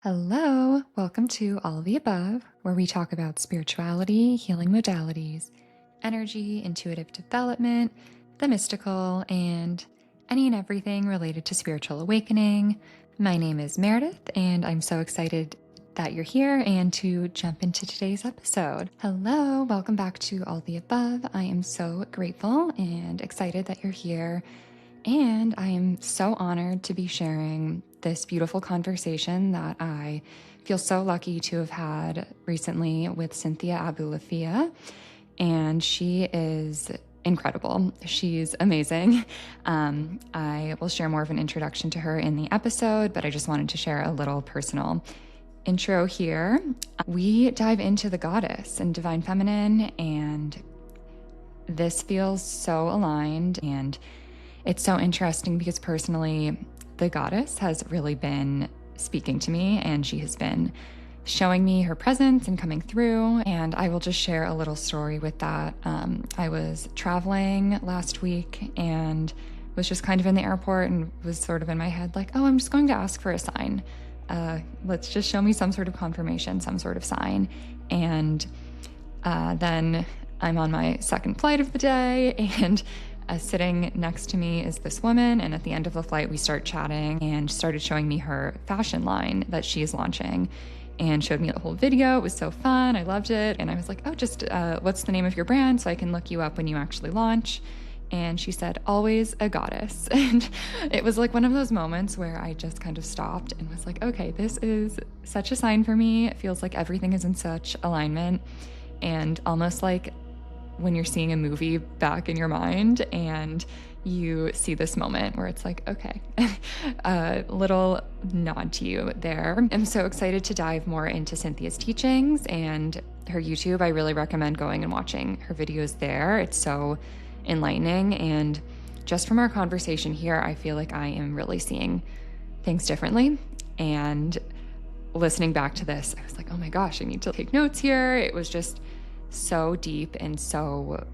Hello, welcome to All of the Above, where we talk about spirituality, healing modalities, energy, intuitive development, the mystical, and any and everything related to spiritual awakening. My name is Meredith, and I'm so excited that you're here and to jump into today's episode. Hello, welcome back to All the Above. I am so grateful and excited that you're here. And I am so honored to be sharing this beautiful conversation that I feel so lucky to have had recently with Cynthia Abulafia. And she is incredible. She's amazing. I will share more of an introduction to her in the episode, but I just wanted to share a little personal intro here. We dive into the goddess and divine feminine, and this feels so aligned, and it's so interesting because personally, the goddess has really been speaking to me, and she has been showing me her presence and coming through. And I will just share a little story with that. I was traveling last week and was just kind of in the airport and was sort of in my head like, oh, I'm just going to ask for a sign. Let's just show me some sort of confirmation, some sort of sign. And then I'm on my second flight of the day, and sitting next to me is this woman, and at the end of the flight we start chatting and started showing me her fashion line that she's launching and showed me the whole video. It was so fun. I loved it. And I was like, oh, just what's the name of your brand so I can look you up when you actually launch? And she said, always a goddess. And it was like one of those moments where I just kind of stopped and was like, okay, this is such a sign for me. It feels like everything is in such alignment, and almost like when you're seeing a movie back in your mind and you see this moment where it's like, okay, a little nod to you there. I'm so excited to dive more into Cynthia's teachings and her YouTube. I really recommend going and watching her videos there. It's so enlightening. And just from our conversation here, I feel like I am really seeing things differently. And listening back to this, I was like, oh my gosh, I need to take notes here. It was just so deep and so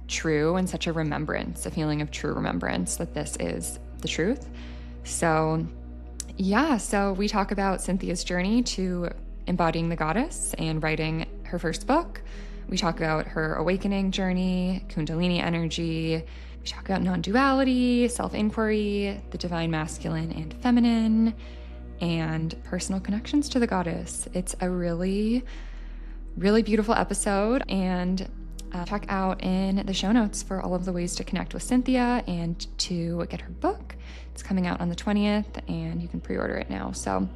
true, and such a remembrance, a feeling of true remembrance that this is the truth. So yeah, so we talk about Cynthia's journey to embodying the goddess and writing her first book. We talk about her awakening journey, Kundalini energy. We talk about non-duality, self-inquiry, the divine masculine and feminine, and personal connections to the goddess. It's a really beautiful episode, and check out in the show notes for all of the ways to connect with Cynthia and to get her book. It's coming out on the 20th, and you can pre-order it now. So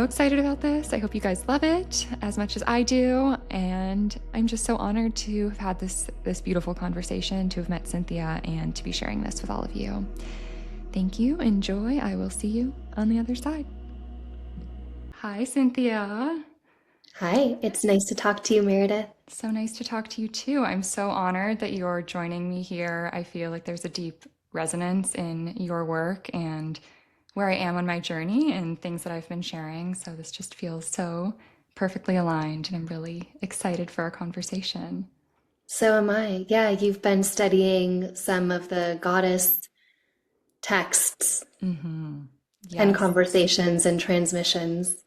excited about this. I hope you guys love it as much as I do, and I'm just so honored to have had this beautiful conversation, to have met Cynthia, and to be sharing this with all of you. Thank you. Enjoy. I will see you on the other side. Hi, Cynthia. Hi, it's nice to talk to you, Meredith. So nice to talk to you too. I'm so honored that you're joining me here. I feel like there's a deep resonance in your work and where I am on my journey and things that I've been sharing. So this just feels so perfectly aligned, and I'm really excited for our conversation. So am I. Yeah, you've been studying some of the goddess texts and Yes. conversations and transmissions.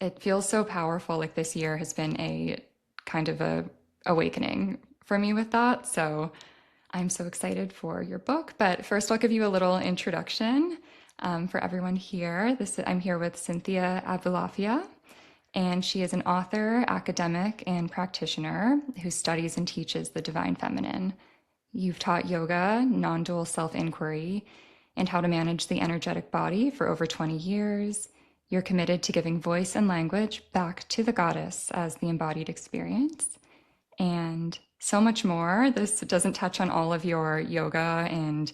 It feels so powerful. Like this year has been a kind of a awakening for me with that. So I'm so excited for your book. But first, I'll give you a little introduction for everyone here. I'm here with Cynthia Abulafia, and she is an author, academic, and practitioner who studies and teaches the divine feminine. You've taught yoga, non-dual self-inquiry, and how to manage the energetic body for over 20 years. You're committed to giving voice and language back to the goddess as the embodied experience, and so much more. This doesn't touch on all of your yoga and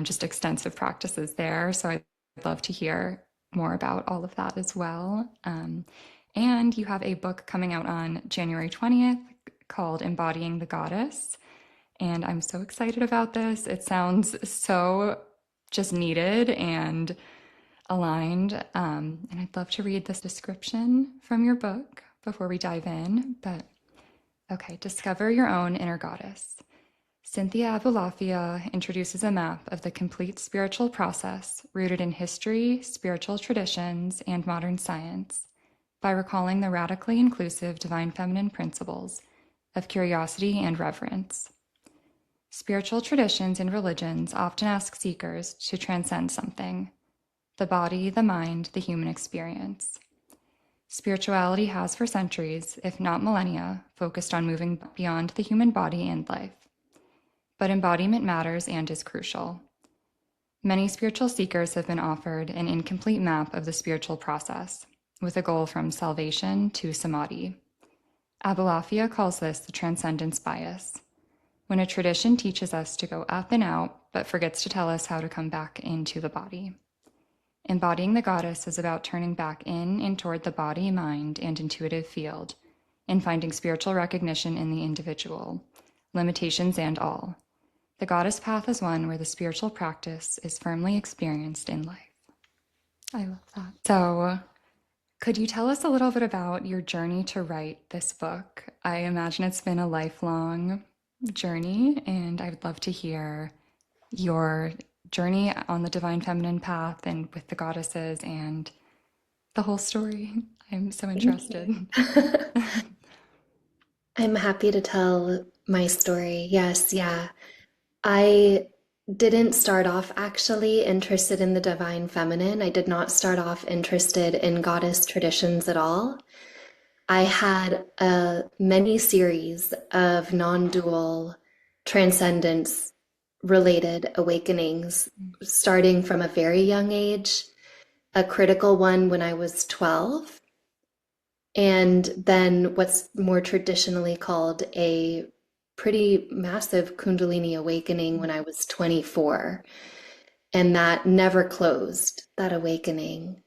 just extensive practices there. So I'd love to hear more about all of that as well. And you have a book coming out on January 20th called Embodying the Goddess. And I'm so excited about this. It sounds so just needed and aligned. And I'd love to read this description from your book before we dive in. But okay, discover your own inner goddess. Cynthia Abulafia introduces a map of the complete spiritual process rooted in history, spiritual traditions, and modern science by recalling the radically inclusive divine feminine principles of curiosity and reverence. Spiritual traditions and religions often ask seekers to transcend something: the body, the mind, the human experience. Spirituality has for centuries, if not millennia, focused on moving beyond the human body and life. But embodiment matters and is crucial. Many spiritual seekers have been offered an incomplete map of the spiritual process, with a goal from salvation to samadhi. Abulafia calls this the transcendence bias, when a tradition teaches us to go up and out, but forgets to tell us how to come back into the body. Embodying the Goddess is about turning back in and toward the body, mind, and intuitive field, and finding spiritual recognition in the individual, limitations and all. The Goddess path is one where the spiritual practice is firmly experienced in life. I love that. So, could you tell us a little bit about your journey to write this book? I imagine it's been a lifelong journey, and I would love to hear your journey on the divine feminine path and with the goddesses and the whole story. I'm so interested. I'm happy to tell my story. Yes, yeah. I didn't start off actually interested in the divine feminine. I did not start off interested in goddess traditions at all. I had a mini series of non-dual transcendence related awakenings starting from a very young age, a critical one when I was 12, and then what's more traditionally called a pretty massive Kundalini awakening when I was 24. And that never closed, that awakening.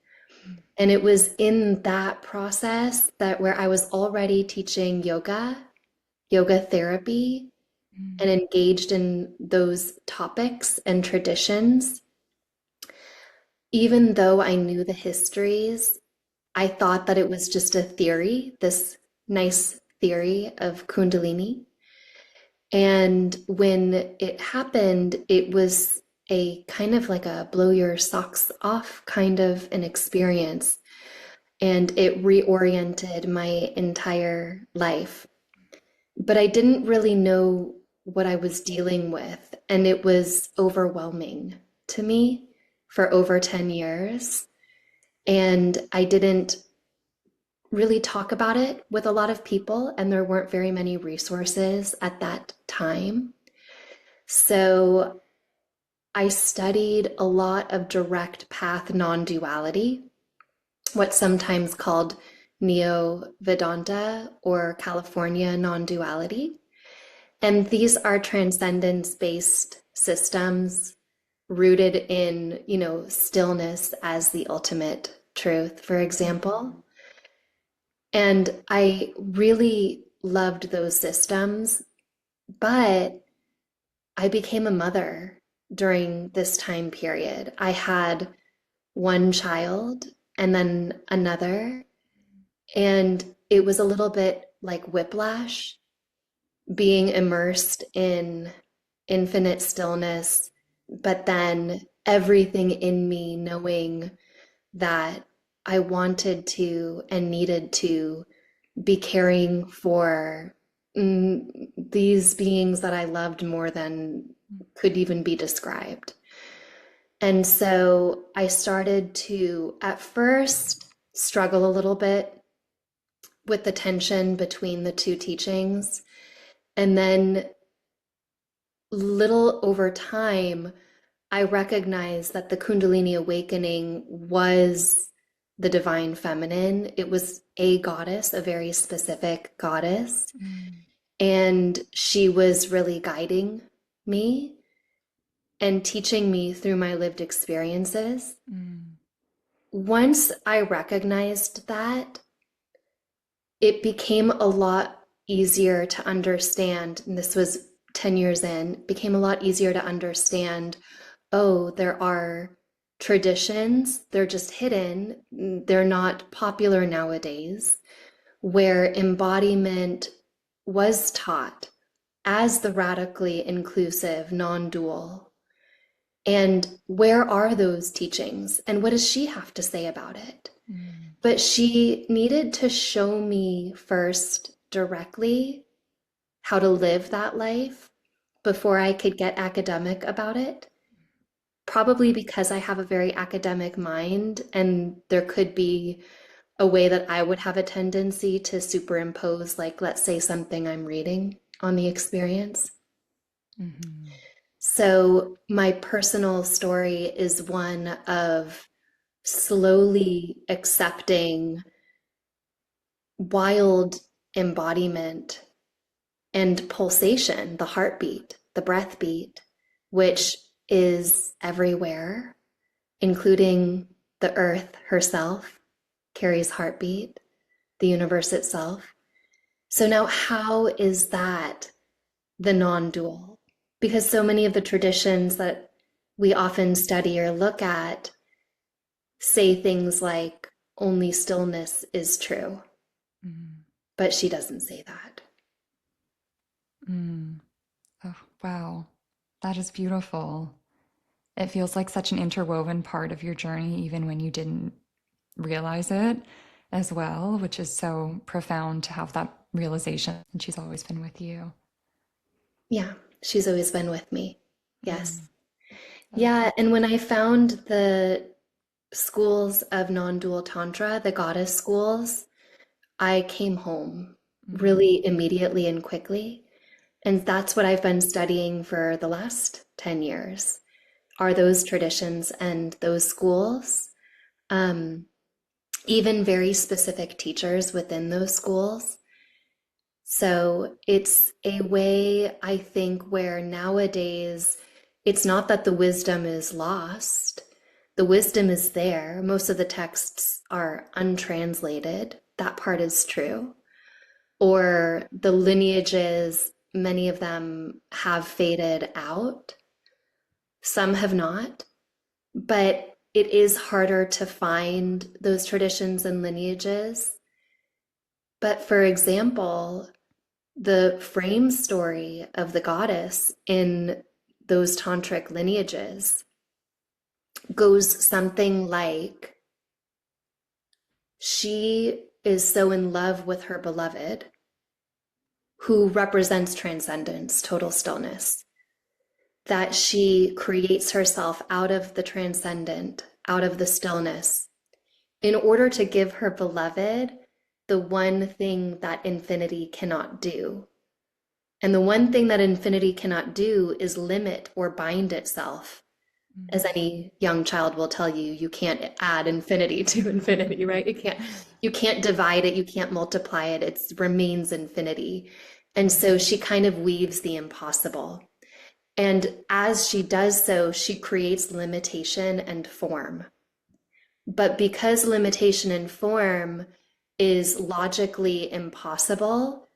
And it was in that process that where I was already teaching yoga therapy, and engaged in those topics and traditions. Even though I knew the histories, I thought that it was just a theory, this nice theory of Kundalini. And when it happened, it was a kind of like a blow your socks off kind of an experience. And it reoriented my entire life. But I didn't really know what I was dealing with. And it was overwhelming to me for over 10 years. And I didn't really talk about it with a lot of people, and there weren't very many resources at that time. So I studied a lot of direct path non-duality, what's sometimes called Neo-Vedanta or California non-duality. And these are transcendence-based systems rooted in, stillness as the ultimate truth, for example. And I really loved those systems, but I became a mother during this time period. I had one child and then another, and it was a little bit like whiplash, being immersed in infinite stillness, but then everything in me knowing that I wanted to and needed to be caring for these beings that I loved more than could even be described. And so I started to, at first, struggle a little bit with the tension between the two teachings. And then, little over time, I recognized that the Kundalini awakening was the divine feminine. It was a goddess, a very specific goddess. And she was really guiding me and teaching me through my lived experiences. Once I recognized that, it became a lot easier to understand, and this was 10 years in, it became a lot easier to understand, oh, there are traditions, they're just hidden, they're not popular nowadays, where embodiment was taught as the radically inclusive, non-dual. And where are those teachings? And what does she have to say about it? Mm. But she needed to show me first directly how to live that life before I could get academic about it. Probably because I have a very academic mind, and there could be a way that I would have a tendency to superimpose, like, let's say, something I'm reading on the experience. Mm-hmm. So, my personal story is one of slowly accepting wild embodiment and pulsation, the heartbeat, the breath beat, which is everywhere, including the earth herself, carries heartbeat, the universe itself. So now, how is that the non-dual? Because so many of the traditions that we often study or look at say things like only stillness is true, Mm. but she doesn't say that. Mm. Oh, wow. That is beautiful. It feels like such an interwoven part of your journey, even when you didn't realize it as well, which is so profound to have that realization. And she's always been with you. Yeah, she's always been with me. Yes. Mm. Oh, Yeah, and when I found the schools of non-dual tantra, the goddess schools, I came home mm. really immediately and quickly. And that's what I've been studying for the last 10 years, are those traditions and those schools. Um, Even very specific teachers within those schools. So it's a way, I think, where nowadays it's not that the wisdom is lost. The wisdom is there. Most of the texts are untranslated. That part is true. Or the lineages, many of them have faded out. Some have not. But it is harder to find those traditions and lineages. But for example, the frame story of the goddess in those tantric lineages goes something like she is so in love with her beloved, who represents transcendence, total stillness, that she creates herself out of the transcendent, out of the stillness, in order to give her beloved the one thing that infinity cannot do. And the one thing that infinity cannot do is limit or bind itself. As Mm. any young child will tell you, you can't add infinity to infinity, right? You can't divide it, you can't multiply it. It remains infinity. And so she kind of weaves the impossible. And as she does so, she creates limitation and form. But because limitation and form is logically impossible,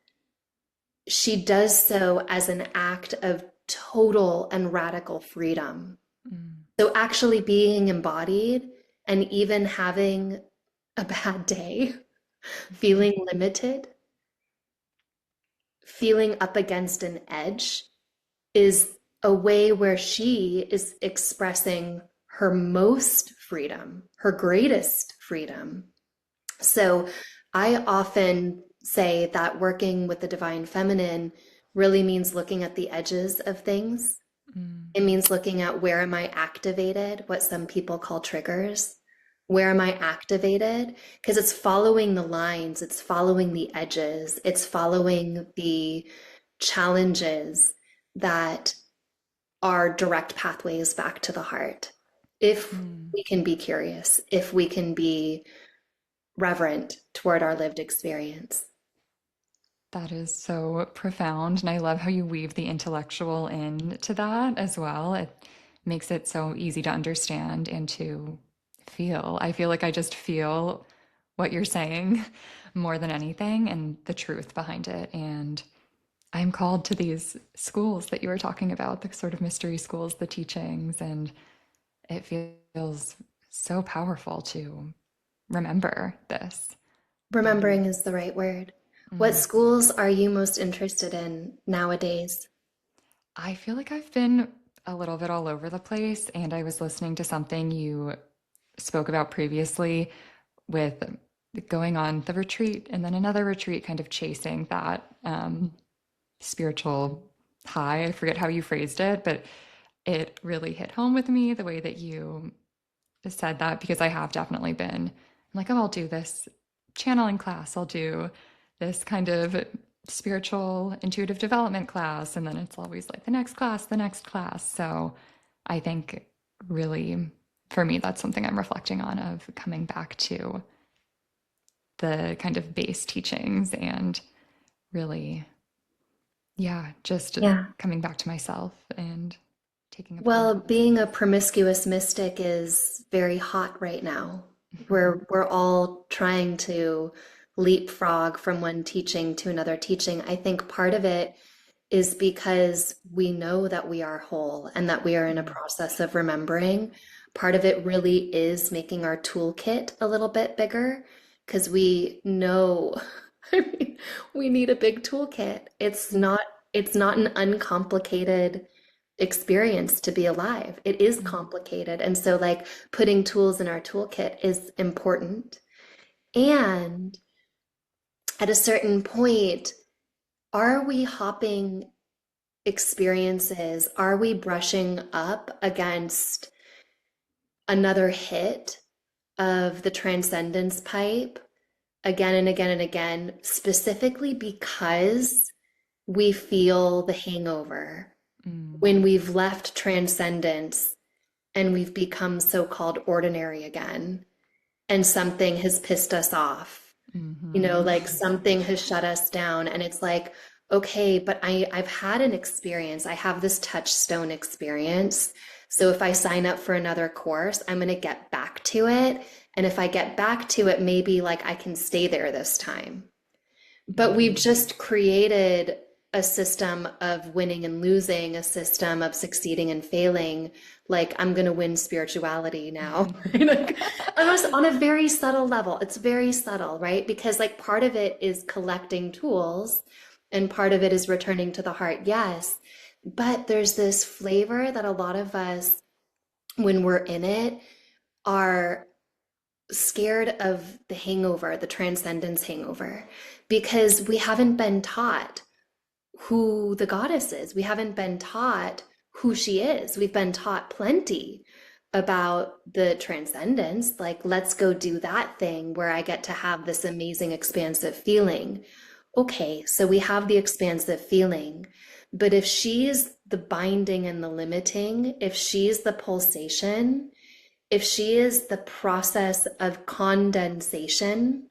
she does so as an act of total and radical freedom. Mm. So actually being embodied and even having a bad day, feeling limited, feeling up against an edge is a way where she is expressing her most freedom, her greatest freedom. So I often say that working with the divine feminine really means looking at the edges of things. Mm. It means looking at where am I activated, what some people call triggers. Where am I activated? Because it's following the lines, it's following the edges, it's following the challenges that are direct pathways back to the heart. If Mm. we can be curious, if we can be reverent toward our lived experience. That is so profound. And I love how you weave the intellectual into that as well. It makes it so easy to understand and to feel. I feel like I just feel what you're saying more than anything and the truth behind it. And I'm called to these schools that you were talking about, the sort of mystery schools, the teachings, and it feels so powerful to remember this. Remembering is the right word. What Mm. schools are you most interested in nowadays? I feel like I've been a little bit all over the place, and I was listening to something you spoke about previously with going on the retreat and then another retreat, kind of chasing that spiritual high. I forget how you phrased it, but it really hit home with me the way that you said that, because I have definitely been, I'm like, oh, I'll do this channeling class, I'll do this kind of spiritual intuitive development class, and then it's always like the next class, the next class. So I think really for me, that's something I'm reflecting on, of coming back to the kind of base teachings and really, yeah, just Yeah. coming back to myself and taking a pause. Well, being a promiscuous mystic is very hot right now. We're all trying to leapfrog from one teaching to another teaching. I think part of it is because we know that we are whole and that we are in a process of remembering. Part of it really is making our toolkit a little bit bigger because we know, I mean, we need a big toolkit. It's not an uncomplicated experience to be alive. It is complicated. And so like putting tools in our toolkit is important. And at a certain point, are we hopping experiences? Are we brushing up against another hit of the transcendence pipe again and again and again, specifically because we feel the hangover Mm. when we've left transcendence and we've become so-called ordinary again, and something has pissed us off? Mm-hmm. Like something has shut us down, and it's like, okay, but I've had an experience. I have this touchstone experience. So if I sign up for another course, I'm going to get back to it. And if I get back to it, maybe like I can stay there this time. But we've Mm-hmm. just created a system of winning and losing, a system of succeeding and failing. Like, I'm going to win spirituality now. Like, almost on a very subtle level. It's very subtle, right? Because, like, part of it is collecting tools and part of it is returning to the heart. Yes. But there's this flavor that a lot of us, when we're in it, are scared of the hangover, the transcendence hangover, because we haven't been taught who the goddess is. We haven't been taught who she is. We've been taught plenty about the transcendence, like, let's go do that thing where I get to have this amazing expansive feeling. Okay, so we have the expansive feeling, but if she's the binding and the limiting, if she's the pulsation, if she is the process of condensation,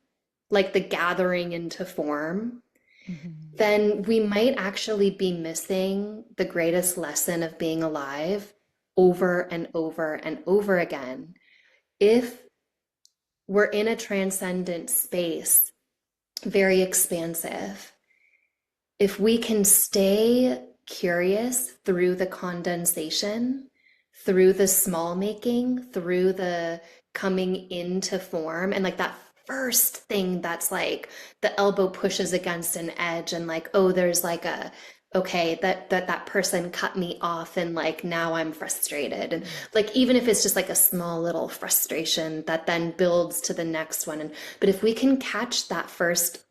like the gathering into form, Mm-hmm. then we might actually be missing the greatest lesson of being alive over and over and over again. If we're in a transcendent space, very expansive, if we can stay curious through the condensation, through the small making, through the coming into form, and like that first thing that's like the elbow pushes against an edge, and like, oh, there's like a, okay, that person cut me off, and like now I'm frustrated. And like, even if it's just like a small little frustration that then builds to the next one. And but if we can catch that first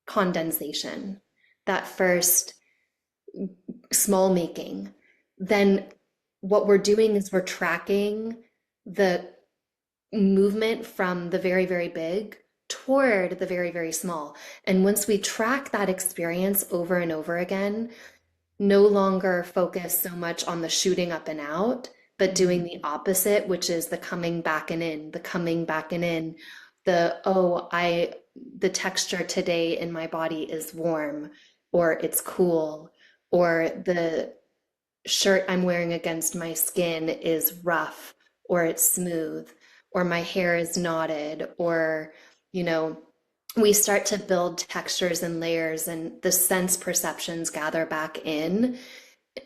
condensation, that first small making, then what we're doing is we're tracking the movement from the very, very big toward the very, very small. And once we track that experience over and over again, no longer focus so much on the shooting up and out, but doing the opposite, which is the coming back and in, the coming back and in, the, oh, the texture today in my body is warm, or it's cool, or the shirt I'm wearing against my skin is rough, or it's smooth, or my hair is knotted, or, you know, we start to build textures and layers and the sense perceptions gather back in.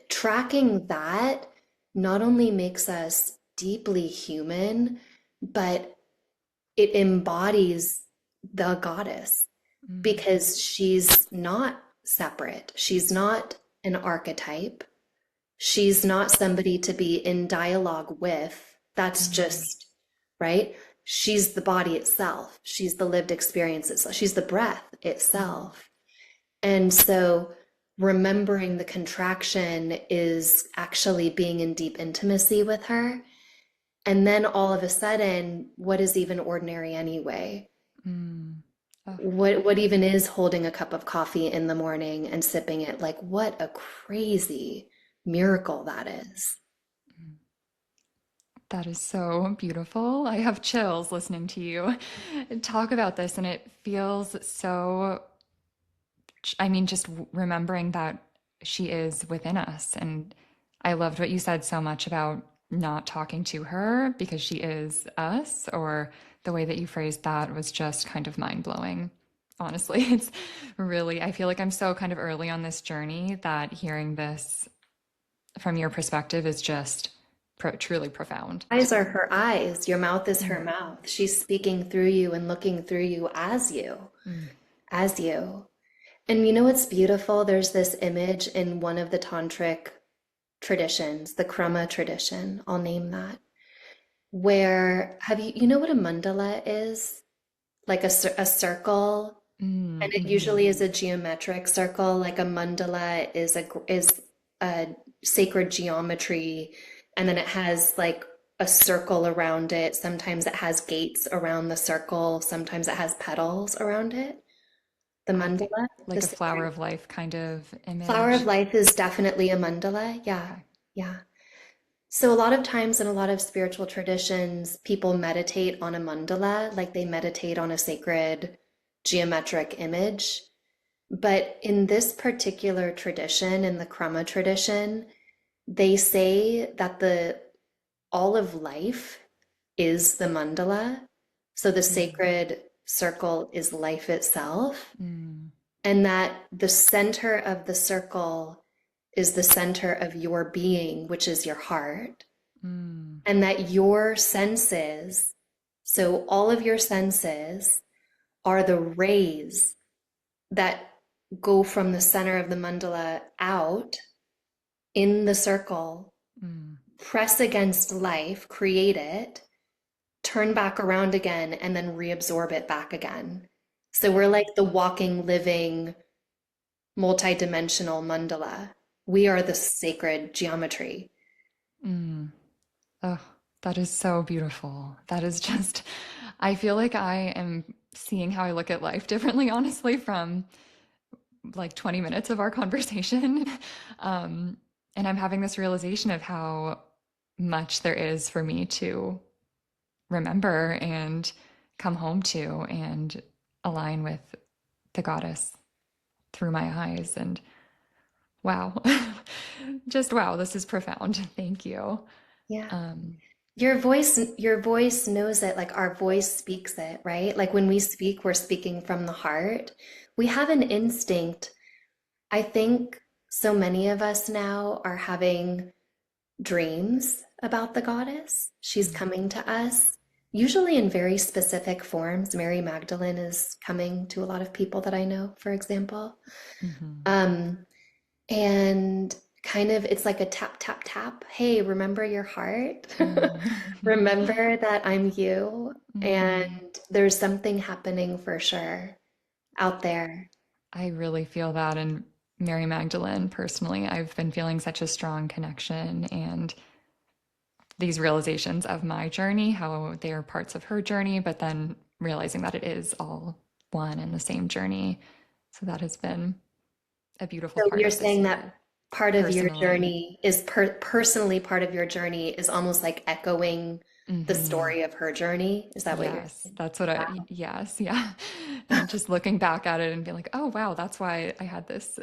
Tracking that not only makes us deeply human, but it embodies the goddess. Mm, because she's not separate. She's not an archetype. She's not somebody to be in dialogue with. That's mm, just, right? She's the body itself. She's the lived experience itself. She's the breath mm, itself. And so remembering the contraction is actually being in deep intimacy with her. And then all of a sudden, what is even ordinary anyway? mm. Oh, What even is holding a cup of coffee in the morning and sipping it? Like, what a crazy miracle that is. mm. That is so beautiful. I have chills listening to you talk about this, and it feels so, I mean, just remembering that she is within us. And I loved what you said so much about not talking to her because she is us, or the way that you phrased that was just kind of mind blowing. Honestly, it's really, I feel like I'm so kind of early on this journey that hearing this from your perspective is just truly profound. Eyes are her eyes. Your mouth is her Mm, mouth. She's speaking through you and looking through you as you, mm, as you. And you know what's beautiful? There's this image in one of the tantric traditions, the Krama tradition, I'll name that, where you know what a mandala is? Like a circle, mm, and it mhm, usually is a geometric circle. Like a mandala is a sacred geometry, and then it has like a circle around it. Sometimes it has gates around the circle. Sometimes it has petals around it. The I think mandala, the like a flower sacred of life kind of flower of image. life is definitely a mandala. Yeah, Okay. yeah. So a lot of times in a lot of spiritual traditions, people meditate on a mandala, like they meditate on a sacred geometric image. But in this particular tradition, in the Krama tradition, they say that the all of life is the mandala. So the Mm, sacred circle is life itself, mm, and that the center of the circle is the center of your being, which is your heart, mm, and that your senses, so all of your senses, are the rays that go from the center of the mandala out in the circle, mm, press against life, create it, turn back around again, and then reabsorb it back again. So we're like the walking, living, multidimensional mandala. We are the sacred geometry. mm. Oh, that is so beautiful. That is just, I feel like I am seeing how I look at life differently, honestly, from like 20 minutes of our conversation. Um, and I'm having this realization of how much there is for me to remember and come home to and align with the goddess through my eyes. And wow, just wow, this is profound. Thank you. Yeah. Um, Your voice knows it, like our voice speaks it, right? Like when we speak, we're speaking from the heart. We have an instinct. I think so many of us now are having dreams about the goddess. She's mm, coming to us, usually in very specific forms. Mary Magdalene is coming to a lot of people that I know, for example. mhm, Um, and kind of it's like a tap, tap, tap. Hey, remember your heart? mm, Remember that I'm you. mm. And there's something happening for sure out there. I really feel that. And Mary Magdalene, personally, I've been feeling such a strong connection and these realizations of my journey, how they are parts of her journey, but then realizing that it is all one and the same journey. So that has been a beautiful So part you're of this saying that year, part of your personally. journey is personally part of your journey is almost like echoing the Hmm. story of her journey. Is that what you're Yes, saying? that's what I, Wow. yes, yeah. And just looking back at it and being like, oh, wow, that's why I had this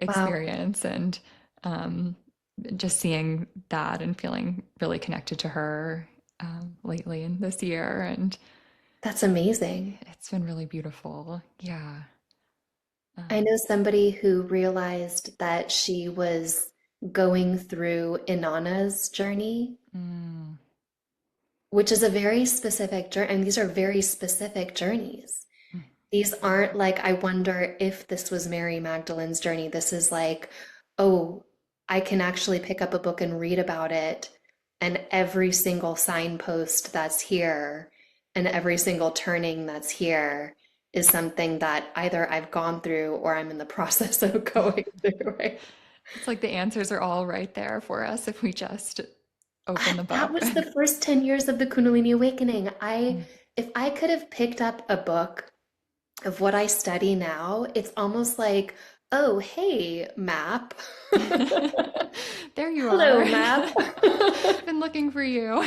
Wow. experience. And um, just seeing that and feeling really connected to her lately in this year. And That's amazing. it's been really beautiful. Yeah. I know Um, somebody who realized that she was going through Inanna's journey, mm, which is a very specific journey. And these are very specific journeys. These aren't like, I wonder if this was Mary Magdalene's journey. This is like, oh, I can actually pick up a book and read about it. And every single signpost that's here and every single turning that's here is something that either I've gone through or I'm in the process of going through, right? It's like the answers are all right there for us if we just open the That book. was the first 10 years of the Kundalini awakening. Mm. If I could have picked up a book of what I study now, it's almost like, oh, hey, map. There you Hello, are. map. Been looking for you.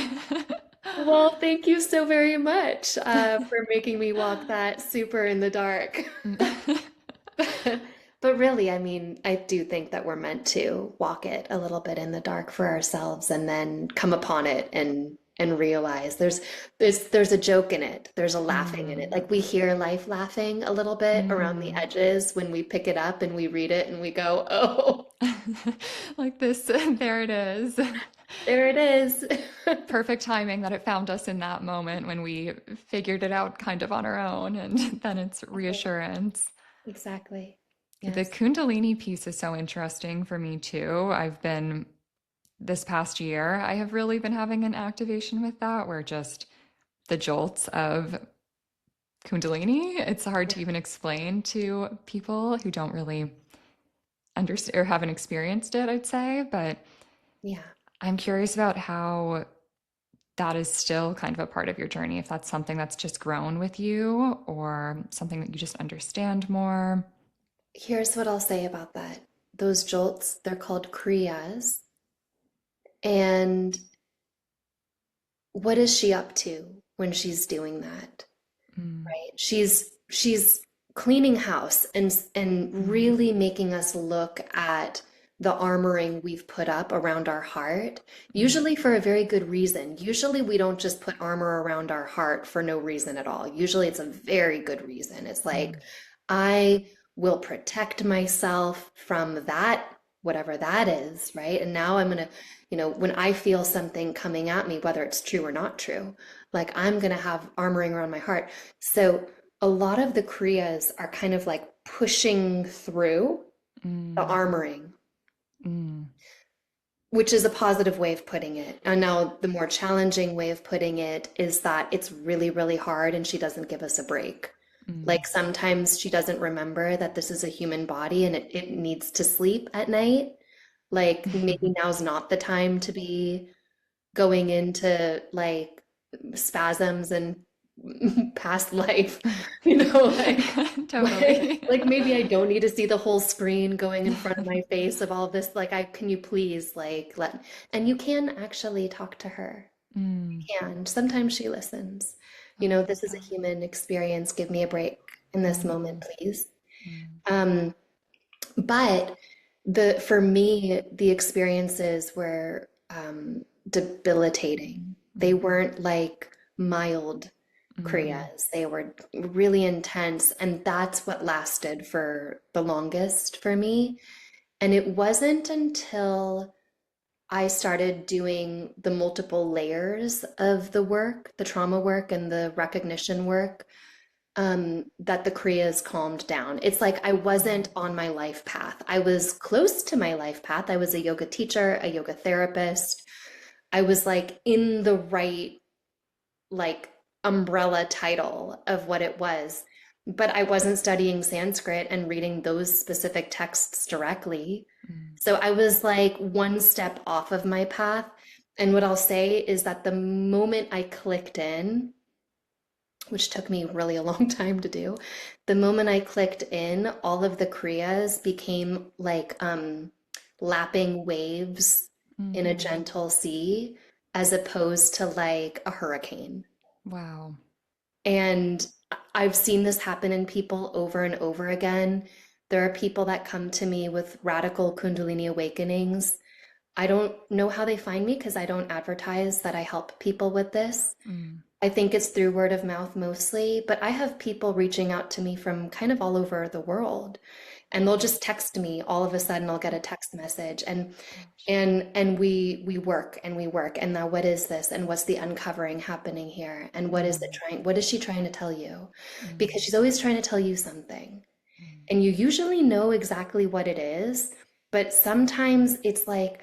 Well, thank you so very much for making me walk that super in the dark. But really, I mean, I do think that we're meant to walk it a little bit in the dark for ourselves and then come upon it and realize there's a joke in it. There's a laughing in it. Mm. Like we hear life laughing a little bit around the Mhm. edges when we pick it up and we read it and we go, "Oh, Like this, there it is. there it is." Perfect timing that it found us in that moment when we figured it out kind of on our own, and then it's reassurance. Exactly. The Yes. Kundalini piece is so interesting for me too. This past year, I have really been having an activation with that where just the jolts of Kundalini, it's hard to even explain to people who don't really understand or haven't experienced it, I'd say. But Yeah. I'm curious about how that is still kind of a part of your journey, if that's something that's just grown with you or something that you just understand more. Here's what I'll say about that. Those jolts, they're called kriyas. And what is she up to when she's doing that? Mm, Right? She's cleaning house and mm, really making us look at the armoring we've put up around our heart, mm, usually for a very good reason. Usually we don't just put armor around our heart for no reason at all. Usually it's a very good reason. It's like, mm, I will protect myself from that, whatever that is, right? And now I'm gonna, when I feel something coming at me, whether it's true or not true, like I'm gonna have armoring around my heart. So a lot of the Kriyas are kind of like pushing through the mm, armoring, mm, which is a positive way of putting it. And now the more challenging way of putting it is that it's really, really hard and she doesn't give us a break. mm. Like sometimes she doesn't remember that this is a human body and it needs to sleep at night. Like maybe now's not the time to be going into like spasms and past life, like Totally. like maybe I don't need to see the whole screen going in front of my face of all this. Like I can you please like let and you can actually talk to her. Mm, You can. Sometimes she listens. I love This is a that. human experience. Give me a break in this moment, Mm, please. mm, Um, but the for me, the experiences were debilitating. They mm, weren't like mild mm, kriyas. They were really intense, and that's what lasted for the longest for me. And it wasn't until I started doing the multiple layers of the work, the trauma work and the recognition work, that the Kriyas calmed down. It's like I wasn't on my life path. I was close to my life path. I was a yoga teacher, a yoga therapist. I was like in the right like umbrella title of what it was. But I wasn't studying Sanskrit and reading those specific texts directly. mm, So I was like one step off of my path. And what I'll say is that the moment I clicked in, which took me really a long time to do, the moment I clicked in, all of the Kriyas became like lapping waves in a mm. gentle sea, as opposed to like a hurricane. Wow. And I've seen this happen in people over and over again. There are people that come to me with radical Kundalini awakenings. I don't know how they find me because I don't advertise that I help people with this. Mm, I think it's through word of mouth mostly, but I have people reaching out to me from kind of all over the world, and they'll just text me. All of a sudden, I'll get a text message, and Gosh. we work and we work. And now, what is this? And what's the uncovering happening here? And what is it Mm, trying? What is she trying to tell you? Because mm, she's always trying to tell you something, mm, and you usually know exactly what it is. But sometimes it's like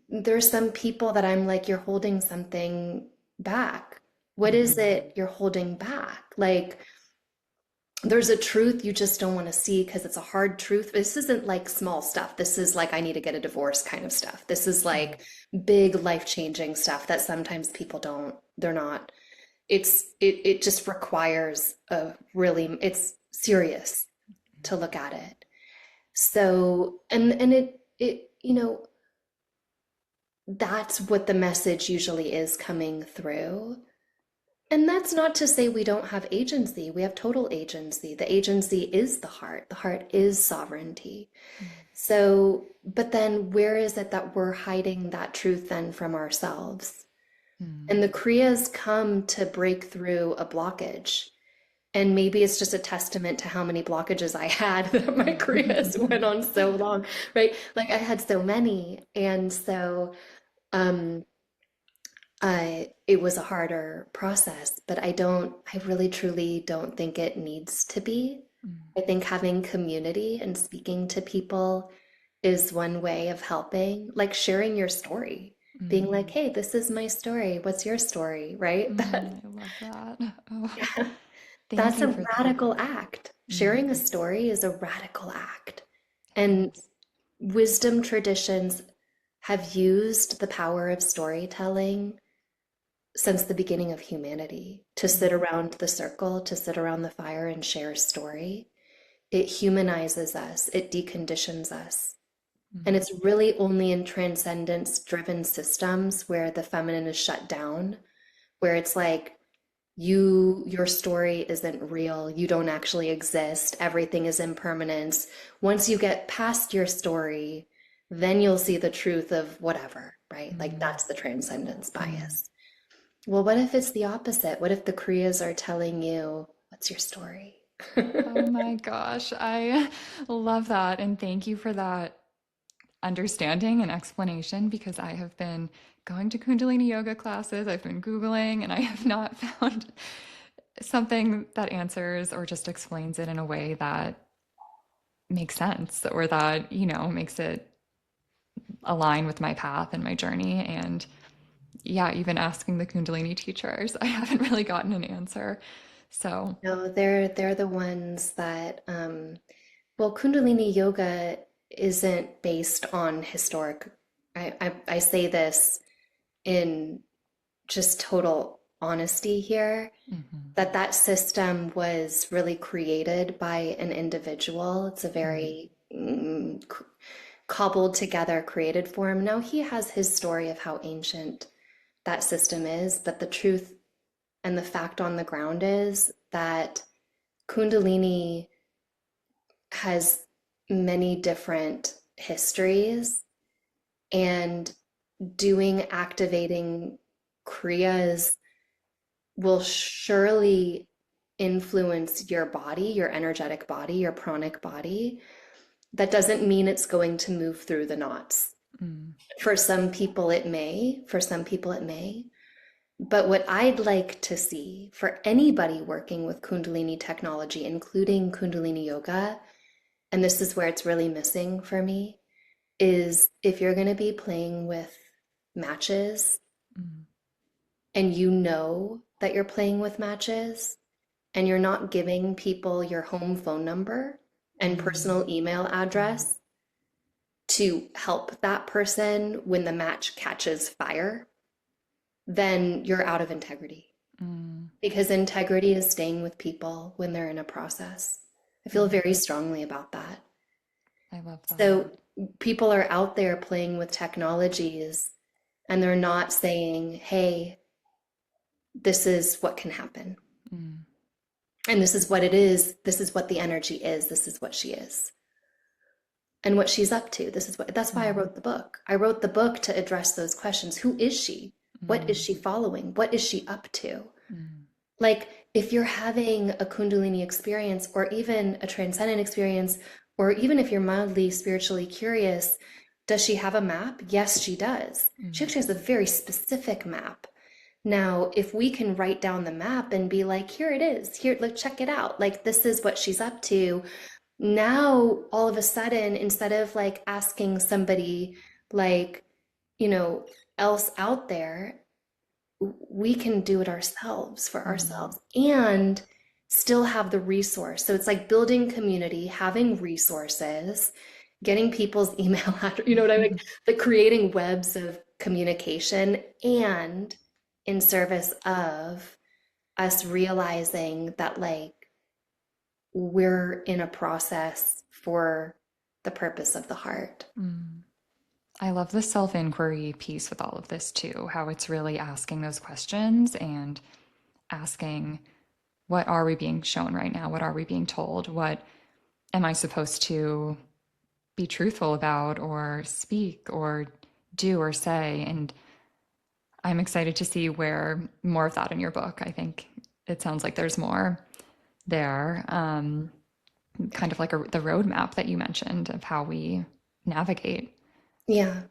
there's some people that I'm like, you're holding something back. What is mhm, it you're holding back? Like, there's a truth you just don't want to see because it's a hard truth. This isn't like small stuff. This is like, I need to get a divorce kind of stuff. This is mm, like big life-changing stuff that sometimes people don't, they're not. It just requires a really, it's serious to look at it. So, and it, that's what the message usually is coming through. And that's not to say we don't have agency. We have total agency. The agency is the heart. The heart is sovereignty. mm, So, but then where is it that we're hiding that truth then from ourselves? mm, And the Kriyas come to break through a blockage. And maybe it's just a testament to how many blockages I had that my Kriyas went on so long, right? Like I had so many. And so, um, it was a harder process, but I really truly don't think it needs to be. mm, I think having community and speaking to people is one way of helping, like sharing your story, being like, mm, hey, this is my story. What's your story? Right? I love that. Oh, thank That's you a for that. radical act. Mm, Sharing a story is a radical act. it And is. wisdom traditions have used the power of storytelling since the beginning of humanity to sit Mm, around the circle, to sit around the fire and share a story. It humanizes us, it deconditions us. And mm, it's really only in transcendence driven systems where the feminine is shut down, where it's like, your story isn't real, you don't actually exist, everything is impermanence. Once you get past your story, then you'll see the truth of whatever, right? Like mm, that's the transcendence mm. bias. Well, what if it's the opposite? What if the Kriyas are telling you, what's your story? Oh my gosh, I love that. And thank you for that understanding and explanation because I have been going to Kundalini yoga classes, I've been Googling, and I have not found something that answers or just explains it in a way that makes sense or that, makes it align with my path and my journey. And yeah, even asking the Kundalini teachers, I haven't really gotten an answer. So, No, they're the ones that well, Kundalini yoga isn't based on historic. I say this in just total honesty here, mhm, that system was really created by an individual. It's a mm, very cobbled together created form. Now he has his story of how ancient that system is, but the truth and the fact on the ground is that Kundalini has many different histories, and doing activating Kriyas will surely influence your body, your energetic body, your pranic body. That doesn't mean it's going to move through the knots. mm, For some people, it may. For some people, it may. But what I'd like to see for anybody working with Kundalini technology, including Kundalini yoga, and this is where it's really missing for me, is if you're going to be playing with matches mm, and you know that you're playing with matches and you're not giving people your home phone number and mm, personal email mm, address to help that person when the match catches fire, then you're out of integrity. mm. Because integrity is staying with people when they're in a process. I feel Mm, very strongly about that. I love that. So people are out there playing with technologies and they're not saying, hey, this is what can happen. Mm, And this is what it is. This is what the energy is. This is what she is. And what she's up to. That's why I mm, wrote the book. I wrote the book to address those questions. Who is she? What is mm, she following? What is she up to? mm. Like if you're having a Kundalini experience or even a transcendent experience, or even if you're mildly spiritually curious, does she have a map? Yes, she does. She actually has a very specific map. Now, if we can write down the map and be like, here it is, here, like, check it out. Like, this is what she's up to. Now, all of a sudden, instead of like asking somebody like, you know, else out there, we can do it ourselves for ourselves and still have the resource. So it's like building community, having resources, getting people's email address, you know what I mean? Like creating webs of communication and in service of us realizing that like we're in a process for the purpose of the heart. I love the self-inquiry piece with all of this too, how it's really asking those questions and asking, what are we being shown right now? What are we being told? What am I supposed to be truthful about or speak or do or say? And I'm excited to see where more of that in your book. I think it sounds like there's more there, kind of like the roadmap that you mentioned of how we navigate. Yeah.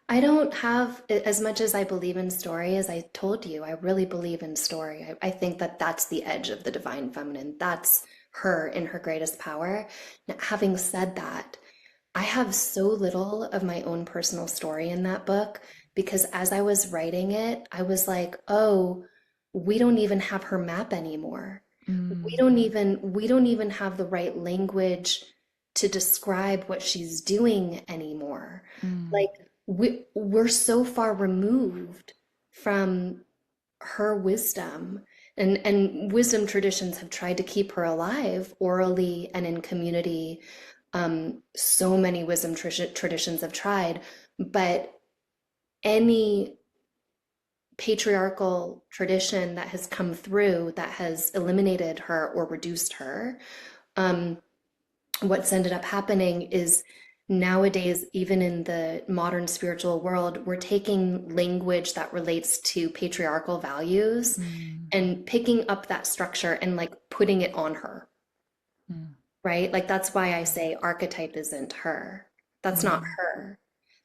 I don't have as much as I believe in story, as I told you, I really believe in story. I think that that's the edge of the divine feminine. That's her in her greatest power. Now, having said that, I have so little of my own personal story in that book because as I was writing it, I was like, oh, we don't even have her map anymore. We don't even have the right language to describe what she's doing anymore. Like we're so far removed from her wisdom and wisdom traditions have tried to keep her alive orally and in community. So many wisdom traditions have tried, but any patriarchal tradition that has come through that has eliminated her or reduced her, what's ended up happening is nowadays, even in the modern spiritual world, we're taking language that relates to patriarchal values and picking up that structure and like putting it on her, right? Like that's why I say archetype isn't her. That's not her.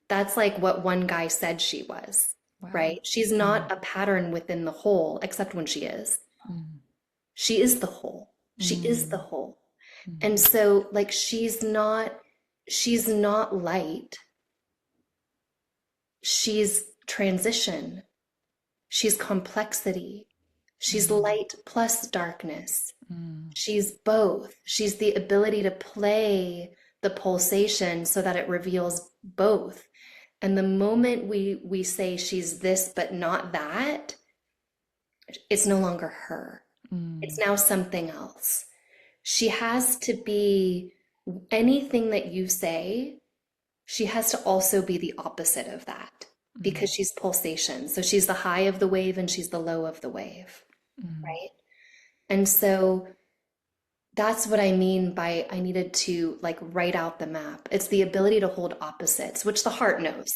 That's like what one guy said she was, Wow. right? She's not a pattern within the whole, except when she is. She is the whole. She is the whole. And so like she's not light. She's transition. She's complexity. She's light plus darkness. She's both. She's the ability to play the pulsation so that it reveals both. And the moment we say she's this but not that, it's no longer her. It's now something else. She has to be anything that you say, she has to also be the opposite of that because she's pulsation. So she's the high of the wave and she's the low of the wave, right? And so that's what I mean by I needed to like write out the map. It's the ability to hold opposites, which the heart knows.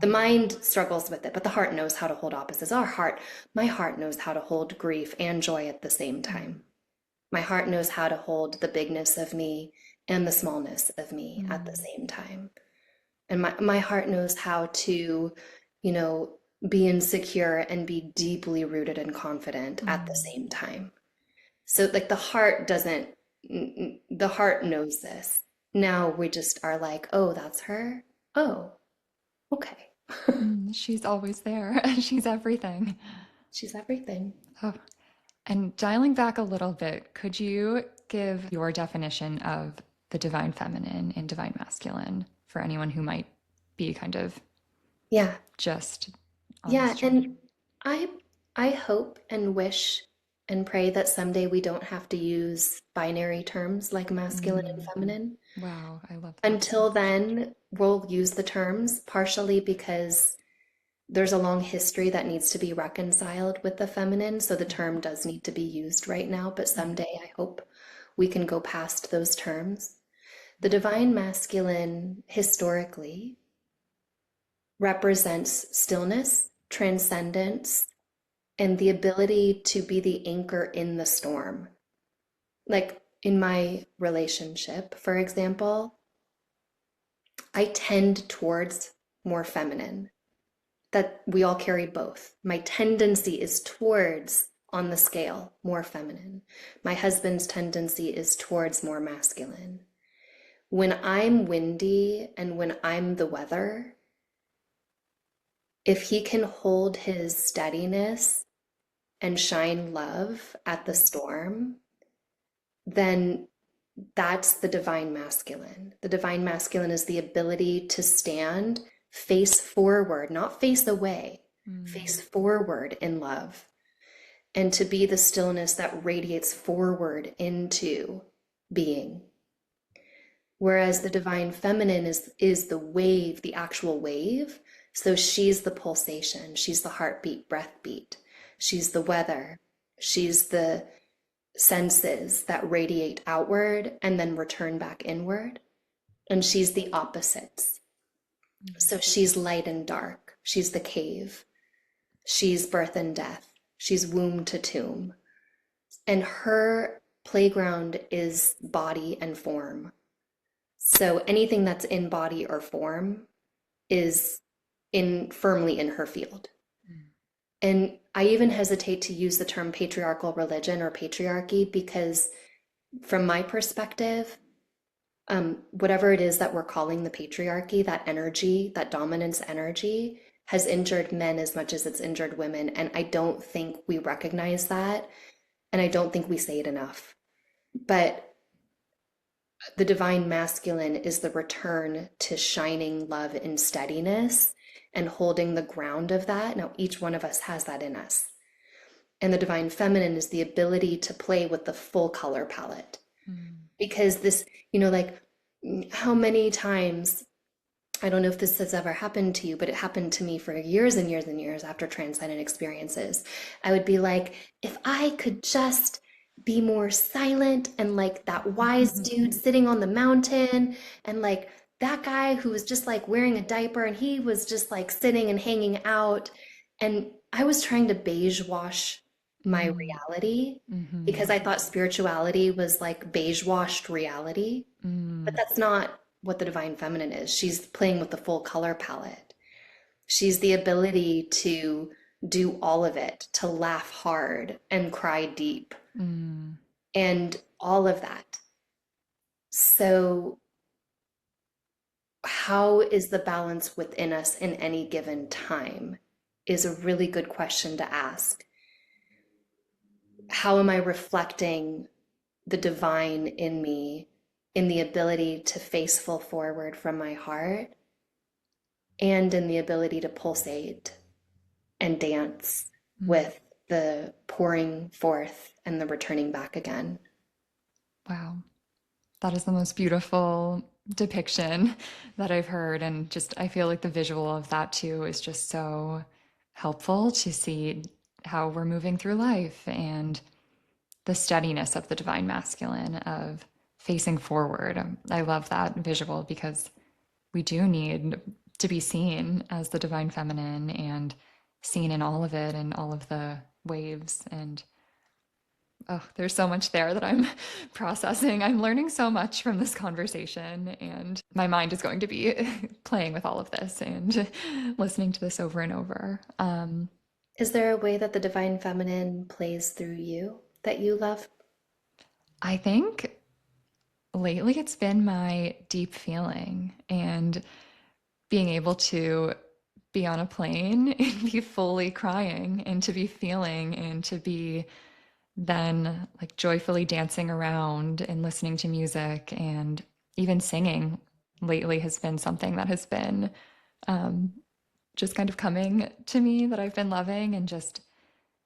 The mind struggles with it, but the heart knows how to hold opposites. My heart knows how to hold grief and joy at the same time. My heart knows how to hold the bigness of me and the smallness of me at the same time. And my heart knows how to, you know, be insecure and be deeply rooted and confident at the same time. So like the heart knows this. Now we just are like, oh, that's her. Oh, okay. She's always there. She's everything. She's everything. Oh, and dialing back a little bit, could you give your definition of the divine feminine and divine masculine for anyone who might be kind of Yeah. just on Yeah. this journey? And I hope and wish and pray that someday we don't have to use binary terms like masculine and feminine. Wow, I love that. Until then, we'll use the terms partially because there's a long history that needs to be reconciled with the feminine. So the term does need to be used right now, but someday I hope we can go past those terms. The divine masculine historically represents stillness, transcendence, and the ability to be the anchor in the storm. Like in my relationship, for example, I tend towards more feminine, that we all carry both. My tendency is towards, on the scale, more feminine. My husband's tendency is towards more masculine. When I'm windy and when I'm the weather, if he can hold his steadiness and shine love at the storm, then that's the divine masculine. The divine masculine is the ability to stand face forward, not face away, face forward in love, and to be the stillness that radiates forward into being. Whereas the divine feminine is the wave, the actual wave. So she's the pulsation, she's the heartbeat, breath beat, she's the weather, she's the senses that radiate outward and then return back inward. And she's the opposites. So she's light and dark. She's the cave. She's birth and death. She's womb to tomb. And her playground is body and form. So anything that's in body or form is firmly in her field. And I even hesitate to use the term patriarchal religion or patriarchy because from my perspective, whatever it is that we're calling the patriarchy, that energy, that dominance energy, has injured men as much as it's injured women. And I don't think we recognize that. And I don't think we say it enough. But the divine masculine is the return to shining love and steadiness and holding the ground of that. Now, each one of us has that in us. And the divine feminine is the ability to play with the full color palette. Because this, like how many times, I don't know if this has ever happened to you, but it happened to me for years and years and years after transcendent experiences. I would be like, if I could just be more silent and like that wise dude sitting on the mountain and like that guy who was just like wearing a diaper and he was just like sitting and hanging out. And I was trying to beige wash my reality because I thought spirituality was like beige washed reality. But that's not what the divine feminine is. She's playing with the full color palette. She's the ability to do all of it, to laugh hard and cry deep and all of that. So how is the balance within us in any given time is a really good question to ask. How am I reflecting the divine in me in the ability to face full forward from my heart and in the ability to pulsate and dance with the pouring forth and the returning back again? Wow. That is the most beautiful depiction that I've heard. And just, I feel like the visual of that too is just so helpful to see how we're moving through life and the steadiness of the divine masculine of facing forward. I love that visual because we do need to be seen as the divine feminine and seen in all of it and all of the waves. And oh, there's so much there that I'm processing. I'm learning so much from this conversation, and my mind is going to be playing with all of this and listening to this over and over. Is there a way that the divine feminine plays through you that you love? I think lately it's been my deep feeling and being able to be on a plane and be fully crying and to be feeling and to be then like joyfully dancing around and listening to music and even singing lately has been something that has been just kind of coming to me that I've been loving and just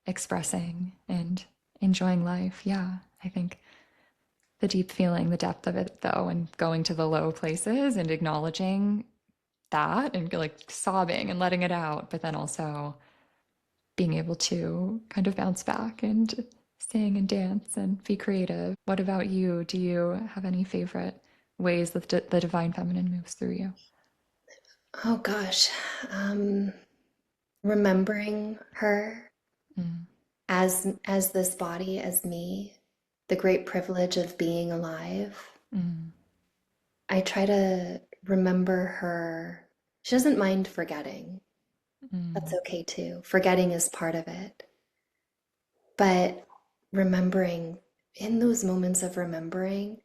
expressing and enjoying life. Yeah, I think the deep feeling, the depth of it though, and going to the low places and acknowledging that and like sobbing and letting it out, but then also being able to kind of bounce back and sing and dance and be creative. What about you? Do you have any favorite ways that the divine feminine moves through you? Oh gosh, remembering her Mm, as this body, as me, the great privilege of being alive. mm, I try to remember her. She doesn't mind forgetting. That's mm. okay too. Forgetting is part of it. But remembering, in those moments of remembering,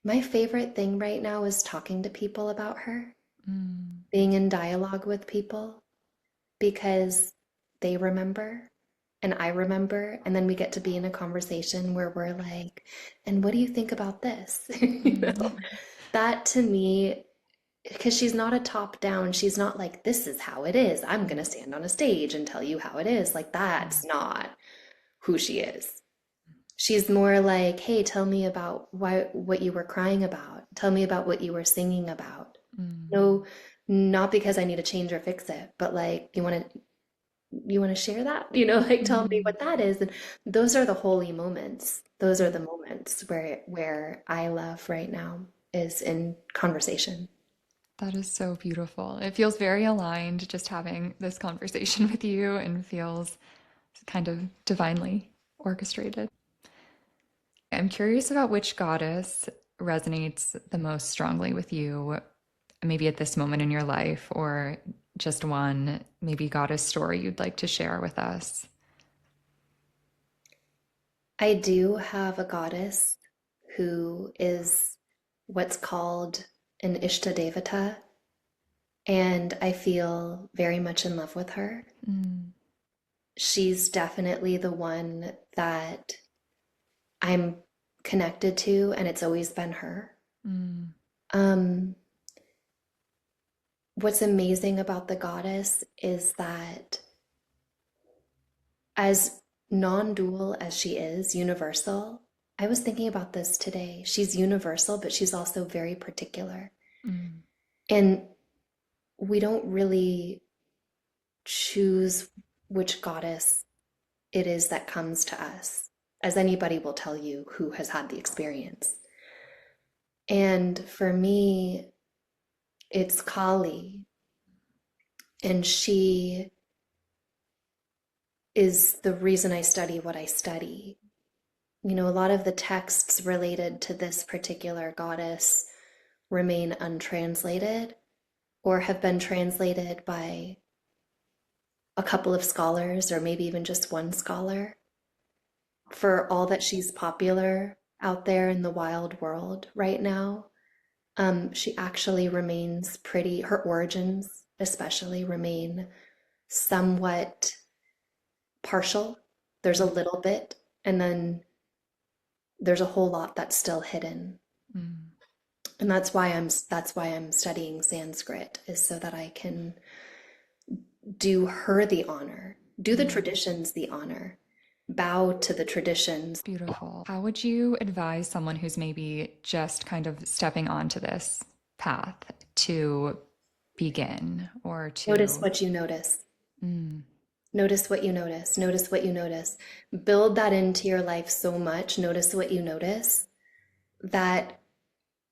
my favorite thing right now is talking to people about her, Mm, being in dialogue with people because they remember and I remember. And then we get to be in a conversation where we're like, and what do you think about this? mm, That to me, because she's not a top down, she's not like, this is how it is. I'm going to stand on a stage and tell you how it is. Like, that's not who she is. She's more like, hey, tell me about what you were crying about. Tell me about what you were singing about. mm, No, not because I need to change or fix it, but like, you want to share that? Like tell me mm. what that is. And those are the holy moments. Those are the moments where I love right now is in conversation. That is so beautiful. It feels very aligned just having this conversation with you and feels kind of divinely orchestrated. I'm curious about which goddess resonates the most strongly with you, maybe at this moment in your life, or just one, maybe goddess story you'd like to share with us. I do have a goddess who is what's called an Ishtadevata, and I feel very much in love with her. Mm, She's definitely the one that I'm connected to, and it's always been her. mm, Um, what's amazing about the goddess is that as non-dual as she is, universal, I was thinking about this today. She's universal, but she's also very particular. mm, And we don't really choose which goddess it is that comes to us, as anybody will tell you who has had the experience. And for me, it's Kali, and she is the reason I study what I study. A lot of the texts related to this particular goddess remain untranslated or have been translated by a couple of scholars or maybe even just one scholar. For all that she's popular out there in the wild world right now, she actually remains pretty, her origins especially remain somewhat partial. There's a little bit, and then there's a whole lot that's still hidden. mm, And that's why I'm studying Sanskrit, is so that I can do her the honor, do the mm. traditions the honor, bow to the traditions. Beautiful. How would you advise someone who's maybe just kind of stepping onto this path to begin or Notice to, what you notice. mm, Notice what you notice. Notice what you notice. Build that into your life so much. Notice what you notice, that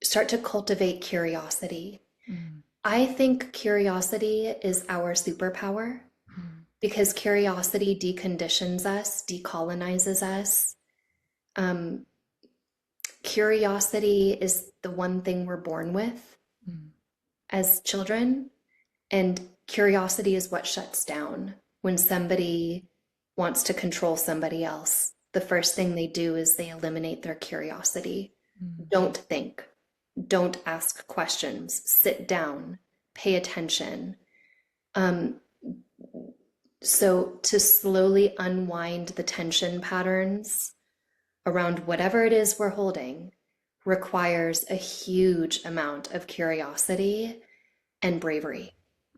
start to cultivate curiosity. mm, I think curiosity is our superpower mm, because curiosity deconditions us, decolonizes us. Um, Curiosity is the one thing we're born with mm, as children, and curiosity is what shuts down when somebody wants to control somebody else. The first thing they do is they eliminate their curiosity. mm, Don't think, don't ask questions, sit down, pay attention. Um, so, to slowly unwind the tension patterns around whatever it is we're holding requires a huge amount of curiosity and bravery,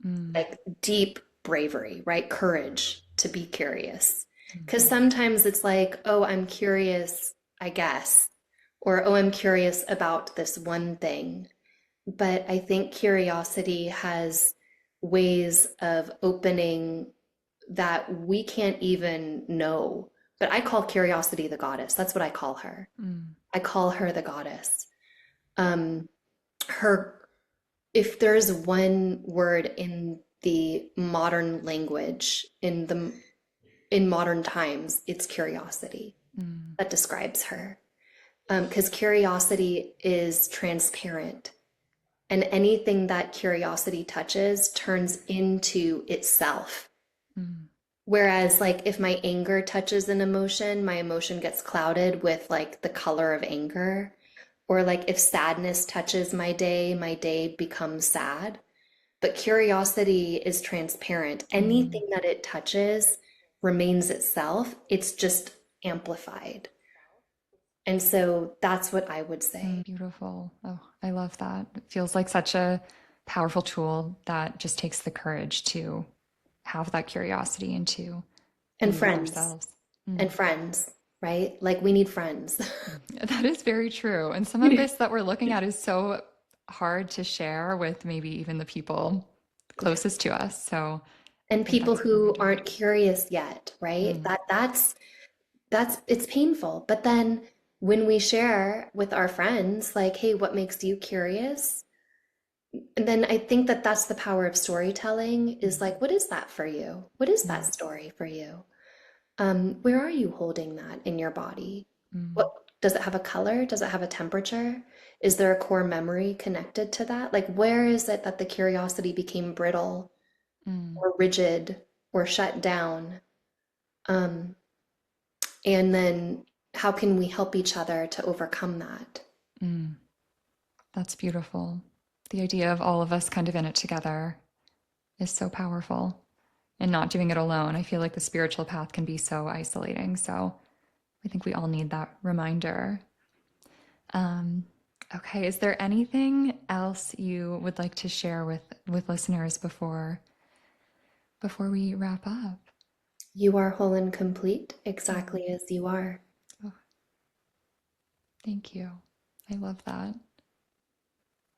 mm, like deep bravery, right? Courage to be curious. Because mhm, sometimes it's like, oh, I'm curious, I guess, or oh, I'm curious about this one thing. But I think curiosity has ways of opening that we can't even know. But I call curiosity the goddess. That's what I call her. mm, I call her the goddess. Um, her, if there's one word in the modern language, in the in modern times, it's curiosity Mm. that describes her. Because curiosity is transparent, and anything that curiosity touches turns into itself. Mm. Whereas, like, if my anger touches an emotion, my emotion gets clouded with like the color of anger. Or like if sadness touches my day becomes sad. But curiosity is transparent. Mm. Anything that it touches remains itself. It's just amplified. And so that's what I would Mm. say. Beautiful. Oh, I love that. It feels like such a powerful tool that just takes the courage to have that curiosity and to And be friends, ourselves. Mm. and friends, right? Like we need friends. That is very true. And some of this that we're looking at is so hard to share with maybe even the people Yeah. closest to us. So And I think people that's a who reminder. aren't curious yet, right? Mm. That's it's painful. But then when we share with our friends, like, hey, what makes you curious? And then I think that that's the power of storytelling is like, what is that for you? What is that Mm. story for you? Where are you holding that in your body? Mm. What does it have a color? Does it have a temperature? Is there a core memory connected to that? Like, where is it that the curiosity became brittle Mm. or rigid or shut down? Um, and then how can we help each other to overcome that? Mm. That's beautiful. The idea of all of us kind of in it together is so powerful and not doing it alone. I feel like the spiritual path can be so isolating. So I think we all need that reminder. Um, okay, is there anything else you would like to share with listeners before we wrap up? You are whole and complete exactly as you are. Oh, thank you. I love that.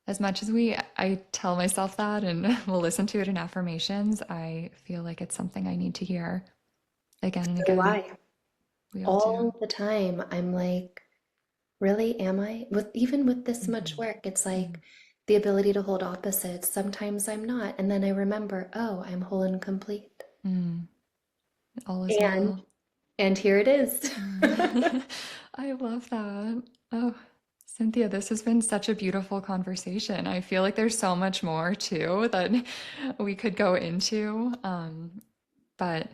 As much as I tell myself that and will listen to it in affirmations, I feel like it's something I need to hear again and So do again. I. We all do. All the time, I'm like, really, am I? With even with this much Mhm. work, it's like Mm. the ability to hold opposites. Sometimes I'm not, and then I remember, oh, I'm whole and complete. Mm. All is And well. and here it is. Mm. I love that. Oh, Cynthia, this has been such a beautiful conversation. I feel like there's so much more too that we could go into. But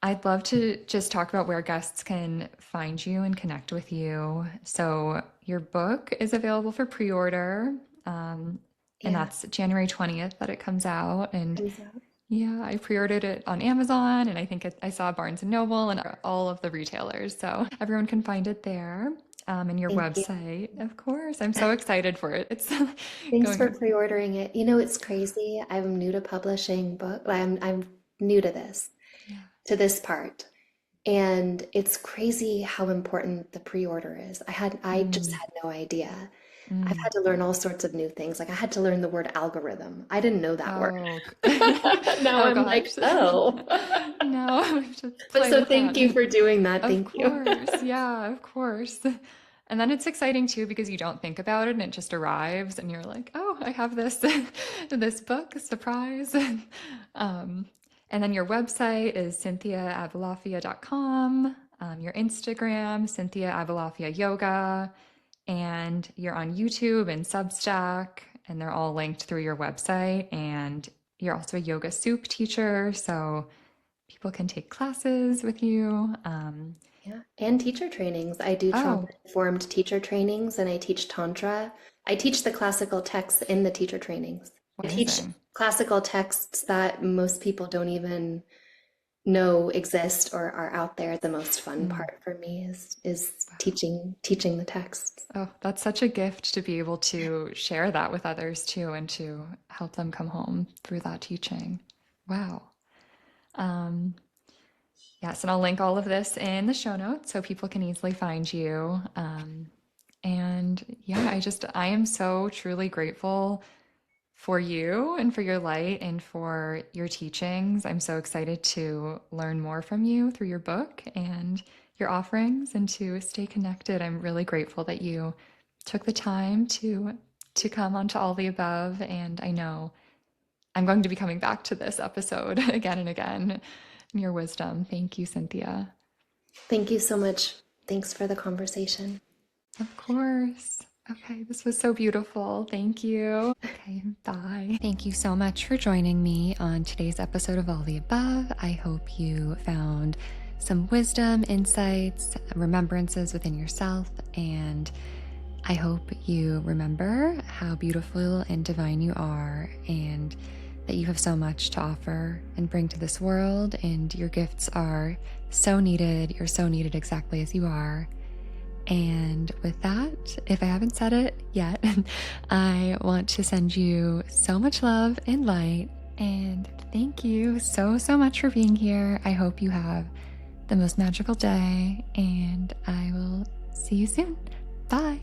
I'd love to just talk about where guests can find you and connect with you. So, your book is available for pre order, and Yeah, that's January 20th that it comes out. And comes out. yeah, I pre-ordered it on Amazon and I think I saw Barnes and Noble and all of the retailers. So everyone can find it there. And your Thank you. website, of course. I'm so excited for it. It's Thanks for going. pre-ordering it. You know, it's crazy. I'm new to publishing book. I'm new to Yeah. this part. And it's crazy how important the pre-order is. I just Mm. had no idea. I've Mm. had to learn all sorts of new things. Like I had to learn the word algorithm. I didn't know that word. Oh, Now oh I'm like, gosh. oh. No, we have to But play so with that. thank you for doing that. Of Thank you. course. Yeah, of course. And then it's exciting too because you don't think about it and it just arrives and you're like, oh, I have this this book, surprise. Um, and then your website is cynthiaabulafia.com, your Instagram, Cynthia Abulafia Yoga, and you're on YouTube and Substack, and they're all linked through your website. And you're also a yoga soup teacher, so people can take classes with you. Yeah. And teacher trainings. I do Oh, trauma-informed teacher trainings and I teach Tantra. I teach the classical texts in the teacher trainings. I teach amazing. classical texts that most people don't even know exist or are out there. The most fun Mm, part for me is wow. teaching the texts. Oh, that's such a gift to be able to share that with others too and to help them come home through that teaching. Wow. Um, yes, and I'll link all of this in the show notes so people can easily find you. And yeah, I am so truly grateful for you and for your light and for your teachings. I'm so excited to learn more from you through your book and your offerings and to stay connected. I'm really grateful that you took the time to come onto all the above, and I know I'm going to be coming back to this episode again and again and your wisdom. Thank you, Cynthia. Thank you so much. Thanks for the conversation. Of course. Okay, this was so beautiful. Thank you. Okay, bye. Thank you so much for joining me on today's episode of All the Above. I hope you found some wisdom, insights, remembrances within yourself, and I hope you remember how beautiful and divine you are, and that you have so much to offer and bring to this world, and your gifts are so needed. You're so needed exactly as you are. And with that, if I haven't said it yet, I want to send you so much love and light. And thank you so, so much for being here. I hope you have the most magical day, and I will see you soon. Bye.